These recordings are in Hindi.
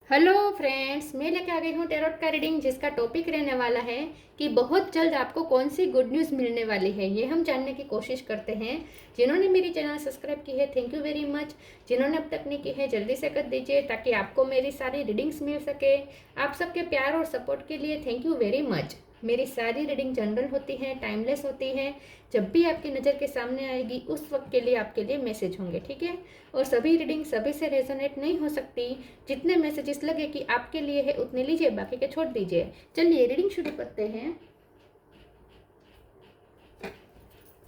हेलो फ्रेंड्स, मैं लेके आ गई हूँ टैरोट का रीडिंग, जिसका टॉपिक रहने वाला है कि बहुत जल्द आपको कौन सी गुड न्यूज़ मिलने वाली है। ये हम जानने की कोशिश करते हैं। जिन्होंने मेरी चैनल सब्सक्राइब की है, थैंक यू वेरी मच। जिन्होंने अब तक नहीं की है, जल्दी से कर दीजिए ताकि आपको मेरी सारी रीडिंग्स मिल सके। आप सबके प्यार और सपोर्ट के लिए थैंक यू वेरी मच। मेरी सारी रीडिंग जनरल होती है, टाइमलेस होती है। जब भी आपकी नज़र के सामने आएगी उस वक्त के लिए आपके लिए मैसेज होंगे, ठीक है। और सभी रीडिंग सभी से रेजोनेट नहीं हो सकती। जितने मैसेजेस लगे कि आपके लिए है उतने लीजिए, बाकी के छोड़ दीजिए। चलिए रीडिंग शुरू करते हैं।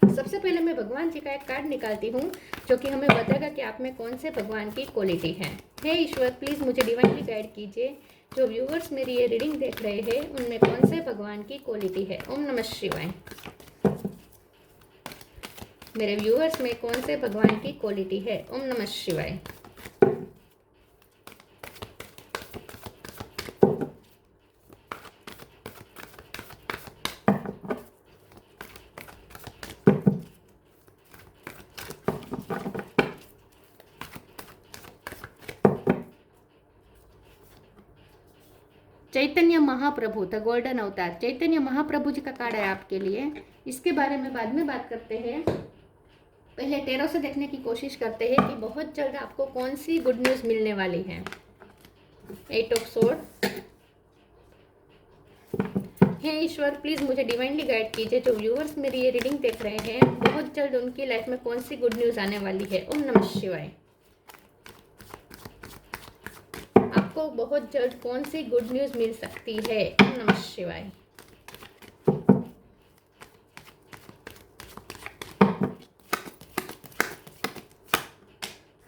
सबसे पहले मैं भगवान जी का एक कार्ड निकालती हूँ जो कि हमें बताएगा कि आप में कौन से भगवान की क्वालिटी है। हे ईश्वर, प्लीज़ मुझे डिवाइनली गाइड कीजिए। जो व्यूअर्स मेरी ये रीडिंग देख रहे हैं उनमें कौन से भगवान की क्वालिटी है। ओम नमः शिवाय। मेरे व्यूअर्स में कौन से भगवान की क्वालिटी है। ओम नमः शिवाय। चैतन्य महाप्रभु, द गोल्डन अवतार। चैतन्य महाप्रभु जी का कार्ड है आपके लिए। इसके बारे में बाद में बात करते हैं। पहले टैरो से देखने की कोशिश करते हैं कि बहुत जल्द आपको कौन सी गुड न्यूज़ मिलने वाली है। 8 ऑफ सोर्ड। हे ईश्वर, प्लीज़ मुझे डिवाइनली गाइड कीजिए। जो व्यूअर्स मेरी ये रीडिंग देख रहे हैं बहुत जल्द उनकी लाइफ में कौन सी गुड न्यूज़ आने वाली है। ओम नमः शिवाय। आपको बहुत जल्द कौन सी गुड न्यूज़ मिल सकती है। ओम नमः शिवाय।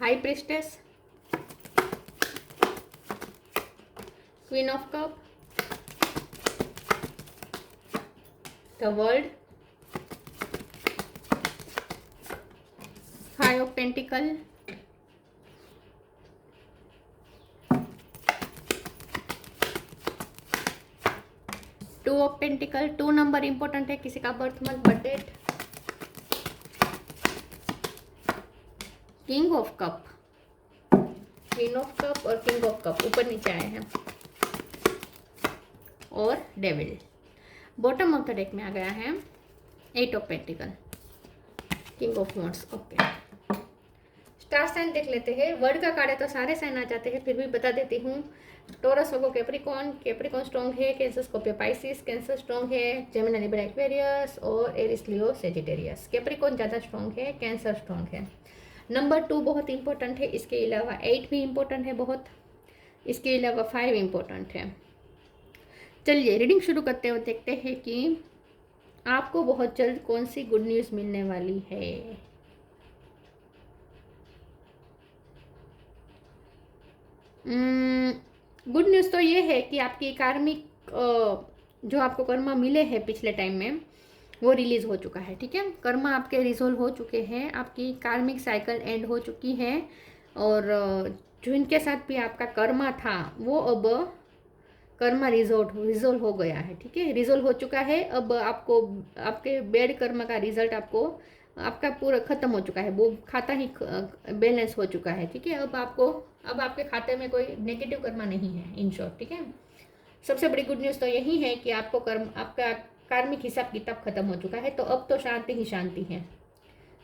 High priestess, queen of cup, the world, five of pentacle, two of pentacle. 2 number important है, किसी का birth month birth date, king of cup, queen of cup और किंग ऑफ कप ऊपर नीचे आए हैं, और devil. Bottom of the deck में आ गया है 8 of pentacle, king of wands. Okay, star sign देख लेते हैं। वर्ड का कार्ड है तो सारे साइन आ जाते हैं, फिर भी बता देती हूँ। टोरस होगो कैप्रिकॉन, कैप्रिकॉन स्ट्रॉन्ग है। Cancer Scorpio Pisces, cancer strong है। जेमिनी लिब्रा एक्वेरियस और एरिस लियो सेजिटेरियस। कैप्रिकॉन ज़्यादा स्ट्रॉन्ग है, कैंसर स्ट्रॉन्ग है। नंबर 2 बहुत इंपॉर्टेंट है, इसके अलावा 8 भी इंपॉर्टेंट है बहुत, इसके अलावा 5 इंपॉर्टेंट है। चलिए रीडिंग शुरू करते हुए देखते हैं कि आपको बहुत जल्द कौन सी गुड न्यूज़ मिलने वाली है। गुड न्यूज़ तो ये है कि आपकी कार्मिक जो आपको कर्मा मिले हैं पिछले टाइम में वो रिलीज़ हो चुका है, ठीक है। कर्मा आपके रिजोल्व हो चुके हैं, आपकी कार्मिक साइकिल एंड हो चुकी है। और जो इनके साथ भी आपका कर्मा था वो अब कर्मा रिजोल्व हो गया है, ठीक है। रिजोल्व हो चुका है। अब आपको आपके बैड कर्म का रिजल्ट आपको आपका पूरा ख़त्म हो चुका है, वो खाता ही बैलेंस हो चुका है, ठीक है। अब आपके खाते में कोई नेगेटिव कर्मा नहीं है, इन शॉर्ट, ठीक है। सबसे बड़ी गुड न्यूज़ तो यही है कि आपका कार्मिक हिसाब किताब खत्म हो चुका है, तो अब तो शांति ही शांति है,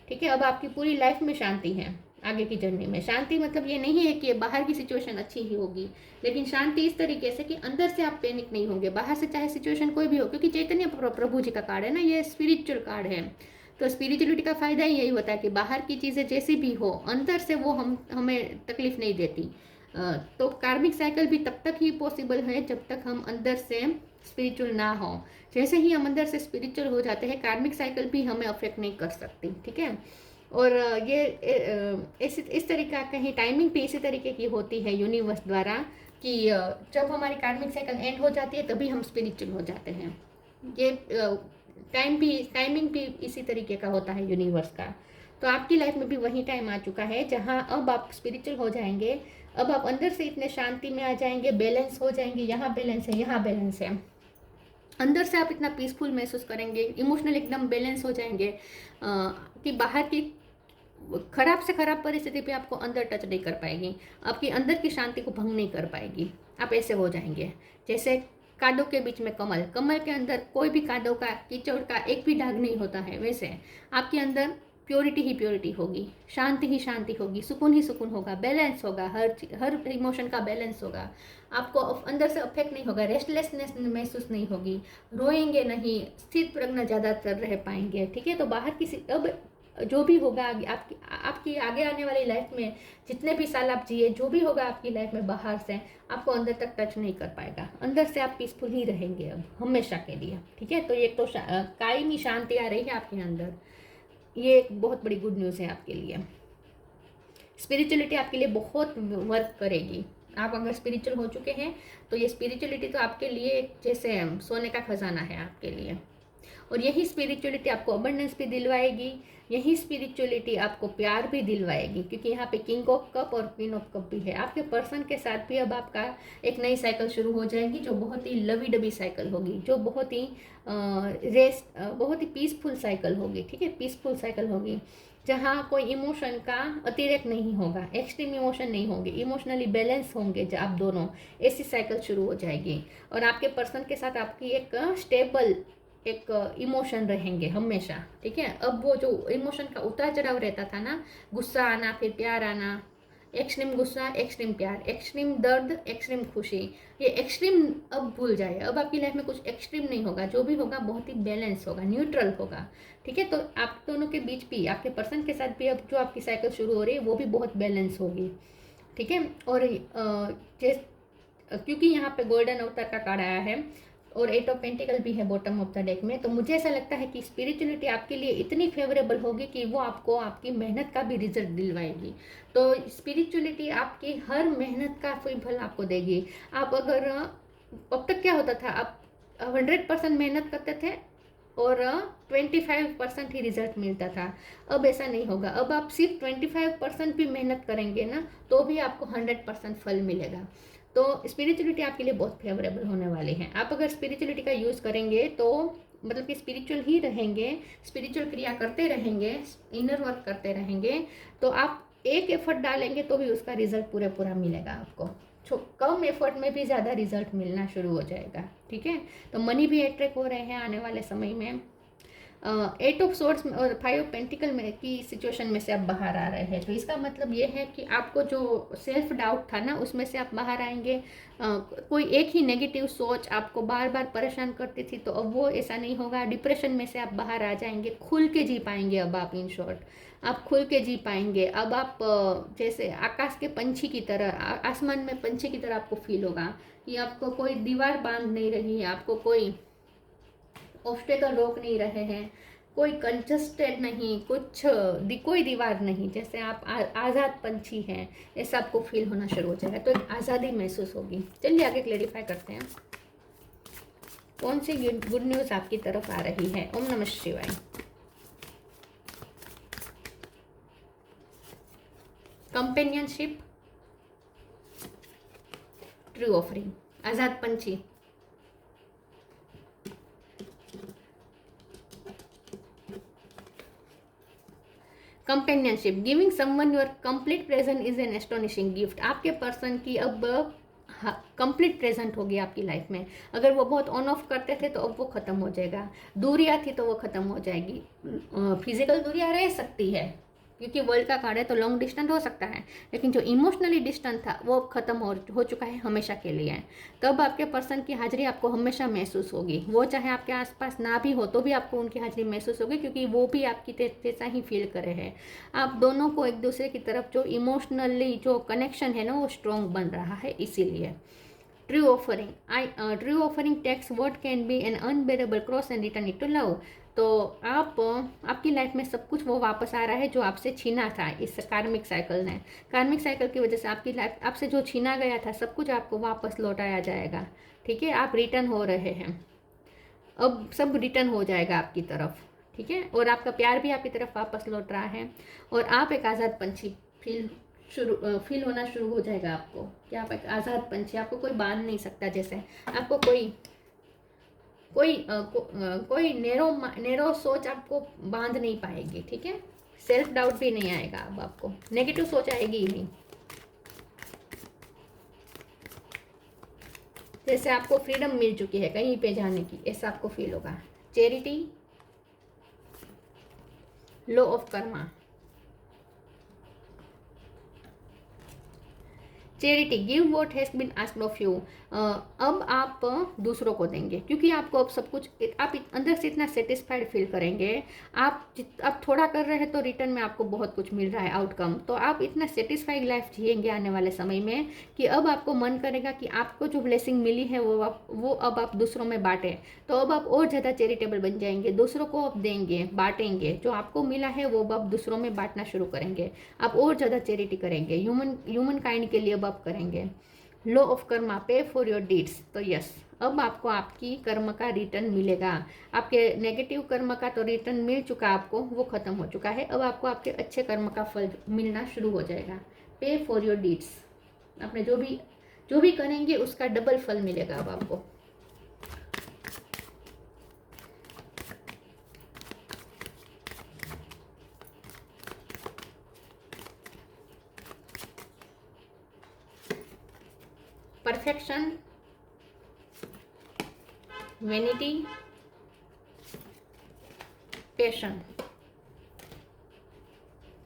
ठीक है। अब आपकी पूरी लाइफ में शांति है। आगे की जर्नी में शांति मतलब ये नहीं है कि बाहर की सिचुएशन अच्छी ही होगी, लेकिन शांति इस तरीके से कि अंदर से आप पैनिक नहीं होंगे, बाहर से चाहे सिचुएशन कोई भी हो, क्योंकि चैतन्य प्रभु जी का कार्ड है ना, ये स्पिरिचुअल कार्ड है। तो स्पिरिचुअलिटी का फायदा ही यही होता है कि बाहर की चीज़ें जैसी भी हो अंदर से वो हमें तकलीफ नहीं देती। तो कार्मिक साइकिल भी तब तक ही पॉसिबल है जब तक हम अंदर से स्पिरिचुअल ना हो। जैसे ही हम अंदर से स्पिरिचुअल हो जाते हैं कार्मिक साइकिल भी हमें अफेक्ट नहीं कर सकती, ठीक है। और ये इस तरीका कहीं टाइमिंग भी इसी तरीके की होती है यूनिवर्स द्वारा कि जब हमारी कार्मिक साइकिल एंड हो जाती है तभी हम स्पिरिचुअल हो जाते हैं। ये टाइमिंग भी इसी तरीके का होता है यूनिवर्स का। तो आपकी लाइफ में भी वही टाइम आ चुका है जहाँ अब आप स्पिरिचुअल हो जाएंगे। अब आप अंदर से इतने शांति में आ जाएंगे, बैलेंस हो जाएंगे, यहाँ बैलेंस है, यहाँ बैलेंस है। अंदर से आप इतना पीसफुल महसूस करेंगे, इमोशनल एकदम बैलेंस हो जाएंगे कि बाहर की खराब से खराब परिस्थिति भी आपको अंदर टच नहीं कर पाएगी, आपकी अंदर की शांति को भंग नहीं कर पाएगी। आप ऐसे हो जाएंगे जैसे कादों के बीच में कमल, कमल के अंदर कोई भी कादों का, कीचड़ का एक भी दाग नहीं होता है, वैसे आपके अंदर प्योरिटी ही प्योरिटी होगी, शांति ही शांति होगी, सुकून ही सुकून होगा, बैलेंस होगा, हर इमोशन का बैलेंस होगा। आपको अंदर से अफेक्ट नहीं होगा, रेस्टलेसनेस महसूस नहीं होगी, रोएंगे नहीं, स्थिर प्रज्ञ ज़्यादातर रह पाएंगे। ठीक है, तो बाहर किसी अब जो भी होगा आपकी आगे आने वाली लाइफ में, जितने भी साल आप जिए, जो भी होगा आपकी लाइफ में बाहर से आपको अंदर तक टच नहीं कर पाएगा। अंदर से आप पीसफुल ही रहेंगे अब हमेशा के लिए। ठीक है, तो ये तो कायमी शांति आ रही है आपके अंदर, ये एक बहुत बड़ी गुड न्यूज़ है आपके लिए। स्पिरिचुअलिटी आपके लिए बहुत वर्क करेगी। आप अगर स्पिरिचुअल हो चुके हैं तो ये स्पिरिचुअलिटी तो आपके लिए एक जैसे सोने का खजाना है आपके लिए। और यही स्पिरिचुअलिटी आपको अबंडेंस भी दिलवाएगी, यही स्पिरिचुअलिटी आपको प्यार भी दिलवाएगी, क्योंकि यहाँ पे किंग ऑफ कप और क्वीन ऑफ कप भी है। आपके पर्सन के साथ भी अब आपका एक नई साइकिल शुरू हो जाएगी, जो बहुत ही लवी डबी साइकिल होगी, जो बहुत ही बहुत ही पीसफुल साइकिल होगी। ठीक है, पीसफुल साइकिल होगी जहाँ कोई इमोशन का अतिरेक नहीं होगा, एक्सट्रीम इमोशन नहीं होंगे, इमोशनली बैलेंस होंगे जब आप दोनों, ऐसी साइकिल शुरू हो जाएगी। और आपके पर्सन के साथ आपकी एक स्टेबल एक इमोशन रहेंगे हमेशा। ठीक है, अब वो जो इमोशन का उतार चढ़ाव रहता था ना, गुस्सा आना फिर प्यार आना, एक्सट्रीम गुस्सा एक्सट्रीम प्यार, एक्सट्रीम दर्द एक्सट्रीम खुशी, ये एक्सट्रीम अब भूल जाए। अब आपकी लाइफ में कुछ एक्सट्रीम नहीं होगा, जो भी होगा बहुत ही बैलेंस होगा, न्यूट्रल होगा। ठीक है, तो आप दोनों के बीच भी, आपके पर्सन के साथ भी अब जो आपकी साइकिल शुरू हो रही है वो भी बहुत बैलेंस होगी। ठीक है, और क्योंकि यहाँ पे गोल्डन अवतार का कार्ड आया है और 8 ऑफ पेंटिकल भी है बॉटम ऑफ द डेक में, तो मुझे ऐसा लगता है कि स्पिरिचुअलिटी आपके लिए इतनी फेवरेबल होगी कि वो आपको आपकी मेहनत का भी रिजल्ट दिलवाएगी। तो स्पिरिचुअलिटी आपकी हर मेहनत का फल आपको देगी। आप अगर अब तक क्या होता था, आप 100% मेहनत करते थे और 25% ही रिजल्ट मिलता था। अब ऐसा नहीं होगा, अब आप सिर्फ 25% भी मेहनत करेंगे ना तो भी आपको 100% फल मिलेगा। तो स्पिरिचुअलिटी आपके लिए बहुत फेवरेबल होने वाली है। आप अगर स्पिरिचुअलिटी का यूज़ करेंगे तो मतलब कि स्पिरिचुअल ही रहेंगे, स्पिरिचुअल क्रिया करते रहेंगे, इनर वर्क करते रहेंगे, तो आप एक एफर्ट डालेंगे तो भी उसका रिजल्ट पूरा मिलेगा आपको। कम एफर्ट में भी ज़्यादा रिजल्ट मिलना शुरू हो जाएगा। ठीक है, तो मनी भी अट्रैक्ट हो रहे हैं आने वाले समय में। 8 ऑफ सोर्ड्स और 5 ऑफ पेंटिकल में की सिचुएशन में से आप बाहर आ रहे हैं, तो इसका मतलब ये है कि आपको जो सेल्फ डाउट था ना उसमें से आप बाहर आएंगे। कोई एक ही नेगेटिव सोच आपको बार बार परेशान करती थी, तो अब वो ऐसा नहीं होगा। डिप्रेशन में से आप बाहर आ जाएंगे, खुल के जी पाएंगे। अब आप इन शॉर्ट आप खुल के जी पाएंगे। अब आप जैसे आकाश के पंछी की तरह, आसमान में पंछी की तरह आपको फील होगा कि आपको कोई दीवार बांध नहीं रही है, आपको कोई ऑब्स्टेकल रोक नहीं रहे हैं, कोई कंजस्टेड नहीं, कोई दीवार नहीं, जैसे आप आज़ाद पंछी हैं, ऐसा आपको फील होना शुरू हो जाएगा। तो एक आज़ादी महसूस होगी। चलिए आगे क्लेरिफाई करते हैं कौन सी गुड न्यूज़ आपकी तरफ आ रही है। ओम नमः शिवाय। कंपेनियनशिप, ट्रू ऑफरिंग, आज़ाद पंछी, companionship, giving someone your complete present is an astonishing gift. आपके पर्सन की अब कंप्लीट प्रेजेंट होगी आपकी लाइफ में। अगर वो बहुत ऑन ऑफ करते थे तो अब वो ख़त्म हो जाएगा। दूरियाँ थी तो वो ख़त्म हो जाएगी। फिजिकल दूरियाँ रह सकती है क्योंकि वर्ल्ड का कार्ड है तो लॉन्ग डिस्टेंस हो सकता है, लेकिन जो इमोशनली डिस्टेंस था वो ख़त्म हो चुका है हमेशा के लिए। तब आपके पर्सन की हाजिरी आपको हमेशा महसूस होगी। वो चाहे आपके आसपास ना भी हो तो भी आपको उनकी हाजिरी महसूस होगी, क्योंकि वो भी आपकी जैसा ही फील करे हैं। आप दोनों को एक दूसरे की तरफ जो इमोशनली जो कनेक्शन है ना वो स्ट्रॉन्ग बन रहा है। इसीलिए true offering takes what can be an unbearable cross and return it to love. तो आपकी लाइफ में सब कुछ वो वापस आ रहा है जो आपसे छीना था इस कार्मिक साइकिल ने। कार्मिक साइकिल की वजह से आपकी लाइफ आपसे जो छीना गया था सब कुछ आपको वापस लौटाया जाएगा। ठीक है, आप रिटर्न हो रहे हैं, अब सब रिटर्न हो जाएगा आपकी तरफ। ठीक है, और आपका प्यार भी आपकी तरफ वापस लौट रहा है और आप एक आज़ाद पंछी फील होना शुरू हो जाएगा आपको कि आप एक आज़ाद पंछी, आपको कोई बांध नहीं सकता। जैसे आपको कोई नेरो सोच आपको बांध नहीं पाएगी। ठीक है, सेल्फ डाउट भी नहीं आएगा, अब आपको नेगेटिव सोच आएगी ही नहीं। जैसे आपको फ्रीडम मिल चुकी है कहीं पे जाने की, ऐसा आपको फील होगा। Charity, law of karma, charity, give what has been asked of you. अब आप दूसरों को देंगे, क्योंकि आपको अब सब कुछ, आप अंदर से इतना सेटिस्फाइड फील करेंगे। आप थोड़ा कर रहे हैं तो रिटर्न में आपको बहुत कुछ मिल रहा है आउटकम, तो आप इतना सेटिस्फाइड लाइफ जिएंगे आने वाले समय में कि अब आपको मन करेगा कि आपको जो ब्लेसिंग मिली है वो अब आप दूसरों में बांटें। तो अब आप और ज़्यादा चैरिटेबल बन जाएंगे, दूसरों को आप देंगे, बांटेंगे, जो आपको मिला है वो आप दूसरों में बांटना शुरू करेंगे। आप और ज़्यादा चैरिटी करेंगे, ह्यूमन काइंड के लिए अब आप करेंगे। लॉ ऑफ कर्मा, पे फॉर योर डीड्स। तो यस, अब आपको आपकी कर्म का रिटर्न मिलेगा। आपके नेगेटिव कर्म का तो रिटर्न मिल चुका, आपको वो खत्म हो चुका है। अब आपको आपके अच्छे कर्म का फल मिलना शुरू हो जाएगा। पे फॉर योर डीड्स, आपने जो भी करेंगे उसका डबल फल मिलेगा अब आपको। Perfection, vanity, passion.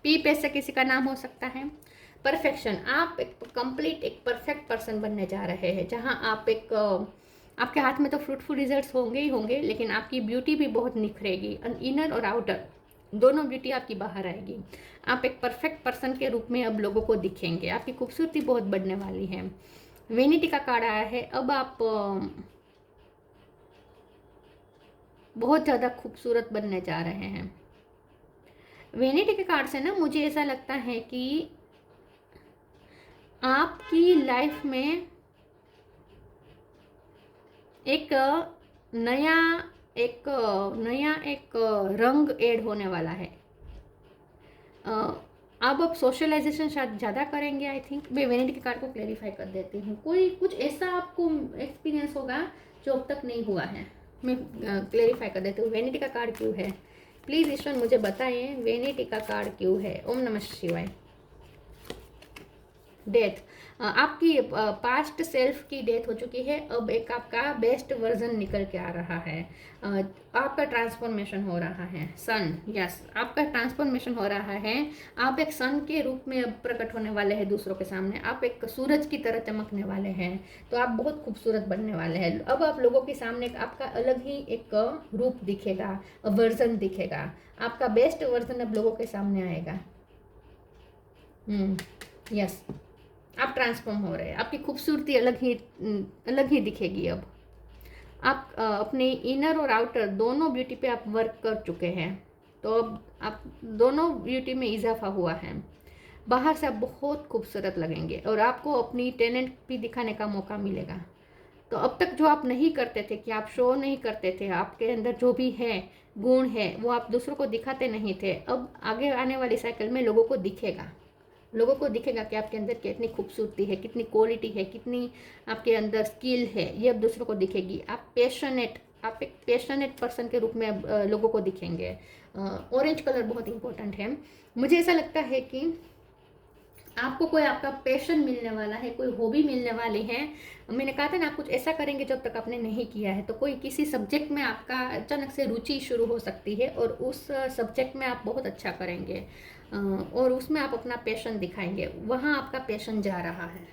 पी पे से किसी का नाम हो सकता है। परफेक्शन, आप एक कंप्लीट एक परफेक्ट पर्सन बनने जा रहे हैं, जहां आप आपके हाथ में तो फ्रूटफुल रिजल्ट्स होंगे ही होंगे, लेकिन आपकी ब्यूटी भी बहुत निखरेगी। इनर और आउटर दोनों ब्यूटी आपकी बाहर आएगी। आप एक परफेक्ट पर्सन के रूप में अब लोगों को दिखेंगे, आपकी खूबसूरती बहुत बढ़ने वाली है। वेनिटी का कार्ड आया है, अब आप बहुत ज़्यादा खूबसूरत बनने जा रहे हैं। वेनिटी के कार्ड से ना मुझे ऐसा लगता है कि आपकी लाइफ में एक नया एक रंग ऐड होने वाला है। अब सोशलाइजेशन शायद ज़्यादा करेंगे आई थिंक। मैं वेनिटी के कार्ड को क्लेरिफाई कर देती हूँ। कोई कुछ ऐसा आपको एक्सपीरियंस होगा जो अब तक नहीं हुआ है। मैं क्लेरिफाई कर देती हूँ। वेनिटी का कार्ड क्यों है, प्लीज़ ईश्वर मुझे बताएं, वेनिटी का कार्ड क्यों है। ओम नमः शिवाय। डेथ, आपकी पास्ट सेल्फ की डेथ हो चुकी है, अब एक आपका बेस्ट वर्जन निकल के आ रहा है। आपका ट्रांसफॉर्मेशन हो रहा है। सन, यस, आपका ट्रांसफॉर्मेशन हो रहा है। आप एक सन के रूप में अब प्रकट होने वाले हैं दूसरों के सामने। आप एक सूरज की तरह चमकने वाले हैं, तो आप बहुत खूबसूरत बनने वाले हैं। अब आप लोगों के सामने आपका अलग ही एक रूप दिखेगा, वर्जन दिखेगा। आपका बेस्ट वर्जन अब लोगों के सामने आएगा। यस, आप ट्रांसफॉर्म हो रहे हैं, आपकी खूबसूरती अलग ही दिखेगी। अब आप अपने इनर और आउटर दोनों ब्यूटी पे आप वर्क कर चुके हैं, तो अब आप दोनों ब्यूटी में इजाफा हुआ है। बाहर से आप बहुत खूबसूरत लगेंगे और आपको अपनी टैलेंट भी दिखाने का मौका मिलेगा। तो अब तक जो आप नहीं करते थे, कि आप शो नहीं करते थे, आपके अंदर जो भी है गुण है वो आप दूसरों को दिखाते नहीं थे, अब आगे आने वाली साइकिल में लोगों को दिखेगा। लोगों को दिखेगा कि आपके अंदर कितनी खूबसूरती है, कितनी क्वालिटी है, कितनी आपके अंदर स्किल है, ये अब दूसरों को दिखेगी। आप एक पैशनेट पर्सन के रूप में अब लोगों को दिखेंगे। ऑरेंज कलर बहुत इंपॉर्टेंट है। मुझे ऐसा लगता है कि आपको कोई आपका पैशन मिलने वाला है, कोई हॉबी मिलने वाली है। मैंने कहा था ना, आप कुछ ऐसा करेंगे जब तक आपने नहीं किया है। तो कोई किसी सब्जेक्ट में आपका अचानक से रुचि शुरू हो सकती है और उस सब्जेक्ट में आप बहुत अच्छा करेंगे और उसमें आप अपना पैशन दिखाएंगे। वहाँ आपका पैशन जा रहा है।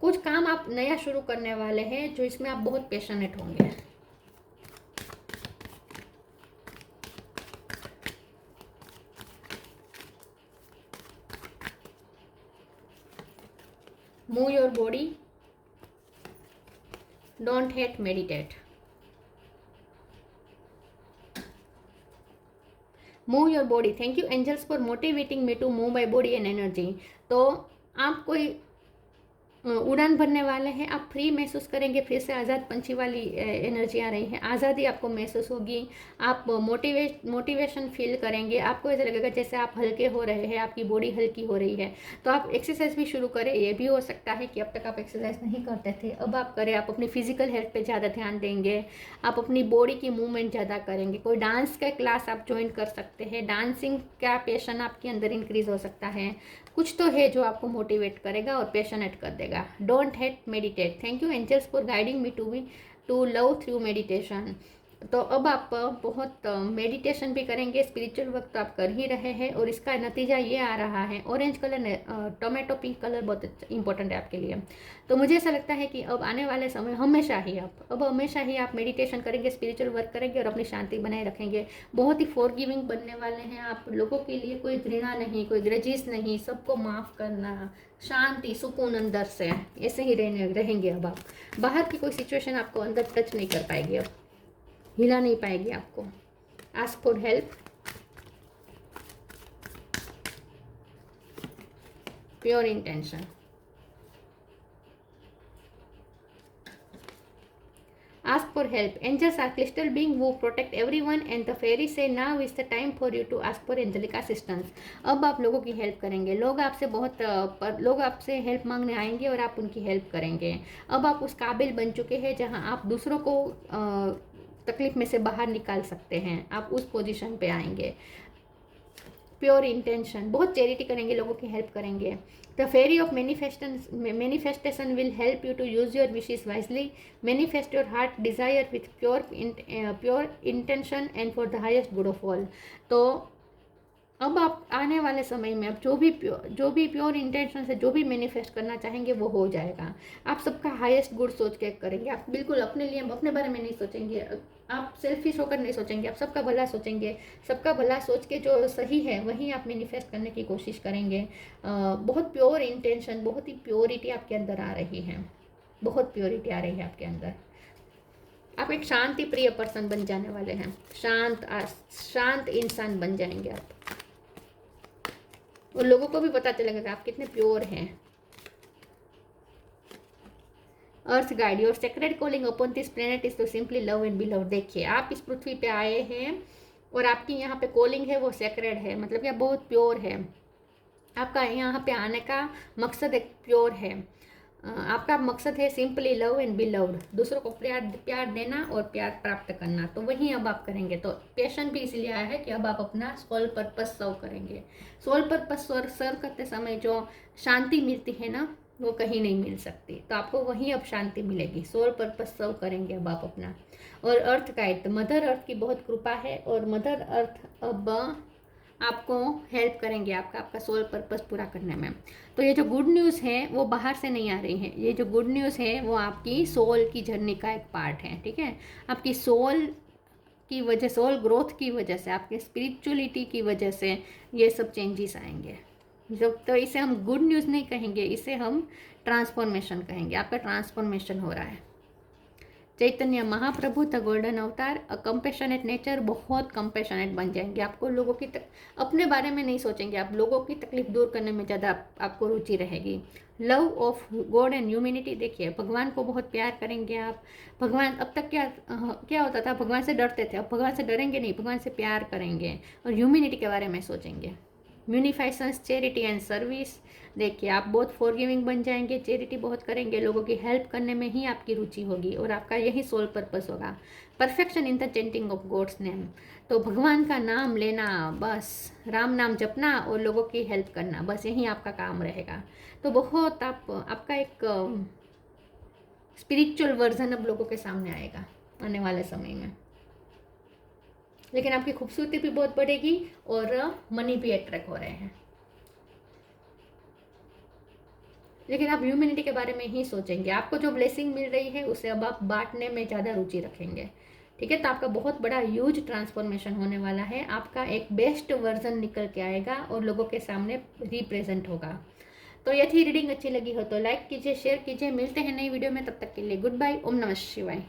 कुछ काम आप नया शुरू करने वाले हैं जो इसमें आप बहुत पैशनेट होंगे। Move your body, don't hate, meditate. Move your body, thank you angels for motivating me to move my body and energy. तो आप कोई उड़ान भरने वाले हैं, आप फ्री महसूस करेंगे, फिर से आज़ाद पंछी वाली एनर्जी आ रही है, आज़ादी आपको महसूस होगी, आप मोटिवेशन फील करेंगे, आपको ऐसा लगेगा जैसे आप हल्के हो रहे हैं, आपकी बॉडी हल्की हो रही है। तो आप एक्सरसाइज भी शुरू करें। ये भी हो सकता है कि अब तक आप एक्सरसाइज नहीं करते थे, अब आप करें, आप अपनी फिजिकल हेल्थ पे ज़्यादा ध्यान देंगे, आप अपनी बॉडी की मूवमेंट ज़्यादा करेंगे। कोई डांस का क्लास आप ज्वाइन कर सकते हैं, डांसिंग का पैशन आपके अंदर इंक्रीज हो सकता है। कुछ तो है जो आपको मोटिवेट करेगा और पैशनेट कर देगा। Don't hate, meditate. Thank you angels for guiding me to love through meditation. तो अब आप बहुत मेडिटेशन भी करेंगे, स्पिरिचुअल वर्क तो आप कर ही रहे हैं, और इसका नतीजा ये आ रहा है। Orange colour, tomato pink colour बहुत इंपॉर्टेंट है आपके लिए। तो मुझे ऐसा लगता है कि अब आने वाले समय हमेशा ही आप मेडिटेशन करेंगे, स्पिरिचुअल वर्क करेंगे और अपनी शांति बनाए रखेंगे। बहुत ही फॉरगिविंग बनने वाले हैं आप। लोगों के लिए कोई घृणा नहीं, कोई ग्रजिस नहीं, सबको माफ़ करना, शांति, सुकून अंदर से, ऐसे ही रहेंगे। अब आप बाहर की कोई सिचुएशन आपको अंदर टच नहीं कर पाएगी, अब हिला नहीं पाएगी आपको। Ask for help, pure intention. Ask for help. Angels are crystal beings who protect everyone, and the fairies say now is the time for you to ask for angelic assistance. अब आप लोगों की हेल्प करेंगे। लोग आपसे हेल्प मांगने आएंगे और आप उनकी हेल्प करेंगे। अब आप उस काबिल बन चुके हैं जहां आप दूसरों को तकलीफ में से बाहर निकाल सकते हैं। आप उस पोजीशन पे आएंगे। प्योर इंटेंशन, बहुत चैरिटी करेंगे, लोगों की हेल्प करेंगे। The fairy of manifestation will help you to use your wishes wisely. Manifest your heart desire with pure intention and for the highest good of all. तो अब आप आने वाले समय में अब जो भी प्योर इंटेंशन से जो भी मैनिफेस्ट करना चाहेंगे वो हो जाएगा। आप सबका हाईएस्ट गुड सोच के करेंगे। आप बिल्कुल अपने लिए, अपने बारे में नहीं सोचेंगे, आप सेल्फिश होकर नहीं सोचेंगे, आप सबका भला सोचेंगे। सबका भला सोच के जो सही है वही आप मैनिफेस्ट करने की कोशिश करेंगे। बहुत प्योर इंटेंशन, बहुत ही प्योरिटी आपके अंदर आ रही है, बहुत प्योरिटी आ रही है आपके अंदर। आप एक शांति प्रिय पर्सन बन जाने वाले हैं। शांत इंसान बन जाएंगे आप, और लोगों को भी पता चलेगा आप कितने प्योर हैं। Earth guide, your sacred calling upon this planet is to simply love and be love. देखिए, आप इस पृथ्वी पे आए हैं और आपकी यहाँ पे कॉलिंग है वो सेक्रेड है, मतलब कि आप बहुत प्योर है। आपका यहाँ पे आने का मकसद एक प्योर है। आपका मकसद है simply love and be loved, दूसरों को प्यार देना और प्यार प्राप्त करना। तो वही अब आप करेंगे। तो पैशन भी इसीलिए आया है कि अब आप अपना सोल पर्पस सर्व करेंगे। सोल पर्पस सर्व करते समय जो शांति मिलती है ना, वो कहीं नहीं मिल सकती। तो आपको वहीं अब शांति मिलेगी। सोल पर्पस सर्व करेंगे अब आप अपना। और अर्थ गाइड, मदर अर्थ की बहुत कृपा है, और मदर अर्थ अब आपको हेल्प करेंगे आपका सोल पर्पस पूरा करने में। तो ये जो गुड न्यूज़ है वो बाहर से नहीं आ रही है, ये जो गुड न्यूज़ है वो आपकी सोल की जर्नी का एक पार्ट है। ठीक है, आपकी सोल की वजह, सोल ग्रोथ की वजह से, आपके स्पिरिचुअलिटी की वजह से ये सब चेंजेस आएंगे। तो इसे हम गुड न्यूज़ नहीं कहेंगे, इसे हम ट्रांसफॉर्मेशन कहेंगे। आपका ट्रांसफॉर्मेशन हो रहा है। चैतन्य महाप्रभु द गोल्डन अवतार, कंपेशनेट नेचर, बहुत कंपेशनेट बन जाएंगे। आपको लोगों की अपने बारे में नहीं सोचेंगे, आप लोगों की तकलीफ दूर करने में ज़्यादा आपको रुचि रहेगी। Love of God and humanity, देखिए भगवान को बहुत प्यार करेंगे आप। भगवान अब तक क्या होता था, भगवान से डरते थे, अब भगवान से डरेंगे नहीं, भगवान से प्यार करेंगे और ह्यूमैनिटी के बारे में सोचेंगे। म्यूनिफाइसेंस, चैरिटी एंड सर्विस, देखिए आप बहुत फॉरगिविंग बन जाएंगे, चैरिटी बहुत करेंगे, लोगों की हेल्प करने में ही आपकी रुचि होगी और आपका यही सोल पर्पस होगा। Perfection in the chanting of God's name, तो भगवान का नाम लेना, बस राम नाम जपना और लोगों की हेल्प करना, बस यही आपका काम रहेगा। तो बहुत आपका एक स्पिरिचुअल वर्जन अब लोगों के सामने आएगा आने वाले समय में। लेकिन आपकी खूबसूरती भी बहुत बढ़ेगी और मनी भी अट्रैक्ट हो रहे हैं। लेकिन आप ह्यूमैनिटी के बारे में ही सोचेंगे। आपको जो ब्लेसिंग मिल रही है उसे अब आप बांटने में ज़्यादा रुचि रखेंगे। ठीक है, तो आपका बहुत बड़ा ह्यूज ट्रांसफॉर्मेशन होने वाला है। आपका एक बेस्ट वर्जन निकल के आएगा और लोगों के सामने रिप्रेजेंट होगा। तो ये थी रीडिंग, अच्छी लगी हो तो लाइक कीजिए, शेयर कीजिए। मिलते हैं नई वीडियो में, तब तक के लिए गुड बाय। ओम नमः शिवाय।